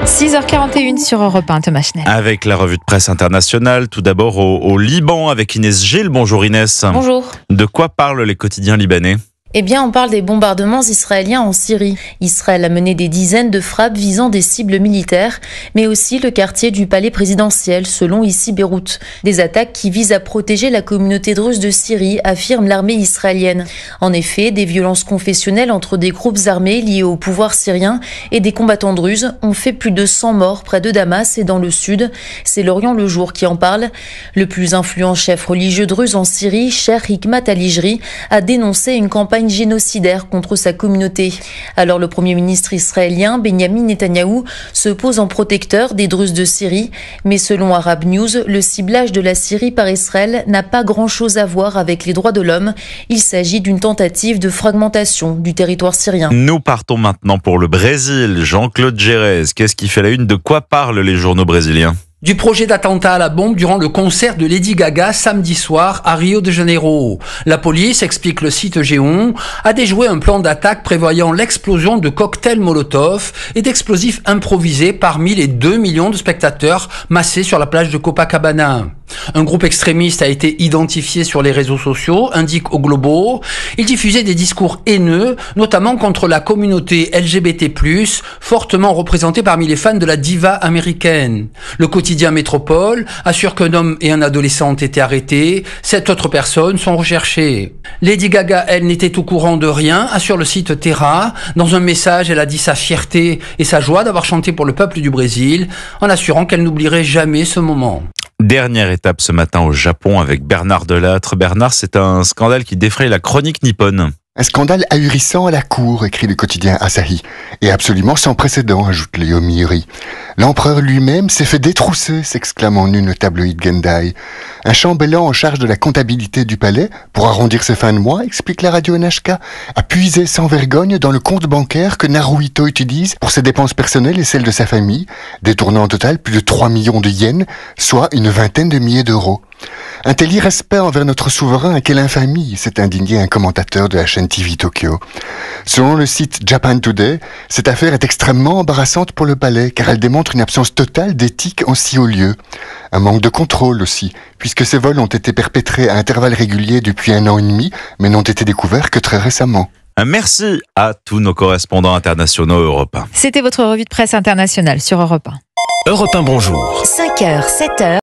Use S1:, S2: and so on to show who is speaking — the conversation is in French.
S1: 6h41 sur Europe 1, Thomas Schnell.
S2: Avec la revue de presse internationale, tout d'abord au Liban avec Inès Gilles. Bonjour Inès.
S1: Bonjour.
S2: De quoi parlent les quotidiens libanais ?
S3: Eh bien, on parle des bombardements israéliens en Syrie. Israël a mené des dizaines de frappes visant des cibles militaires, mais aussi le quartier du palais présidentiel, selon ici Beyrouth. Des attaques qui visent à protéger la communauté druze de Syrie, affirme l'armée israélienne. En effet, des violences confessionnelles entre des groupes armés liés au pouvoir syrien et des combattants druzes ont fait plus de 100 morts près de Damas et dans le sud. C'est l'Orient le Jour qui en parle. Le plus influent chef religieux druze en Syrie, Cheikh Hikmat al-Hijri, a dénoncé une campagne génocidaire contre sa communauté. Alors le Premier ministre israélien Benyamin Netanyahou se pose en protecteur des Druzes de Syrie, mais selon Arab News, le ciblage de la Syrie par Israël n'a pas grand-chose à voir avec les droits de l'homme. Il s'agit d'une tentative de fragmentation du territoire syrien.
S2: Nous partons maintenant pour le Brésil. Jean-Claude Gérez, qu'est-ce qui fait la une ? De quoi parlent les journaux brésiliens ?
S4: Du projet d'attentat à la bombe durant le concert de Lady Gaga samedi soir à Rio de Janeiro. La police, explique le site G1, a déjoué un plan d'attaque prévoyant l'explosion de cocktails Molotov et d'explosifs improvisés parmi les 2 millions de spectateurs massés sur la plage de Copacabana. Un groupe extrémiste a été identifié sur les réseaux sociaux, indique O Globo. Il diffusait des discours haineux, notamment contre la communauté LGBT+, fortement représentée parmi les fans de la diva américaine. Le quotidien Métropole assure qu'un homme et un adolescent ont été arrêtés. 7 autres personnes sont recherchées. Lady Gaga, elle, n'était au courant de rien, assure le site Terra. Dans un message, elle a dit sa fierté et sa joie d'avoir chanté pour le peuple du Brésil, en assurant qu'elle n'oublierait jamais ce moment.
S2: Dernière étape ce matin au Japon avec Bernard Delattre. Bernard, c'est un scandale qui défraye la chronique nippone.
S5: Un scandale ahurissant à la cour, écrit le quotidien Asahi. Et absolument sans précédent, ajoute le Yomiuri. L'empereur lui-même s'est fait détrousser, s'exclame en une tabloïd Gendai. Un chambellan en charge de la comptabilité du palais, pour arrondir ses fins de mois, explique la radio NHK, a puisé sans vergogne dans le compte bancaire que Naruhito utilise pour ses dépenses personnelles et celles de sa famille, détournant en total plus de 3 millions de yens, soit une vingtaine de milliers d'euros. Un tel irrespect envers notre souverain, quelle infamie, s'est indigné un commentateur de la chaîne TV Tokyo. Selon le site Japan Today, cette affaire est extrêmement embarrassante pour le palais, car elle démontre une absence totale d'éthique en si haut lieu. Un manque de contrôle aussi, puisque ces vols ont été perpétrés à intervalles réguliers depuis 1 an et demi, mais n'ont été découverts que très récemment.
S2: Merci à tous nos correspondants internationaux Europe 1.
S1: C'était votre revue de presse internationale sur Europe 1.
S6: Europe 1, bonjour.
S3: 5h, 7h.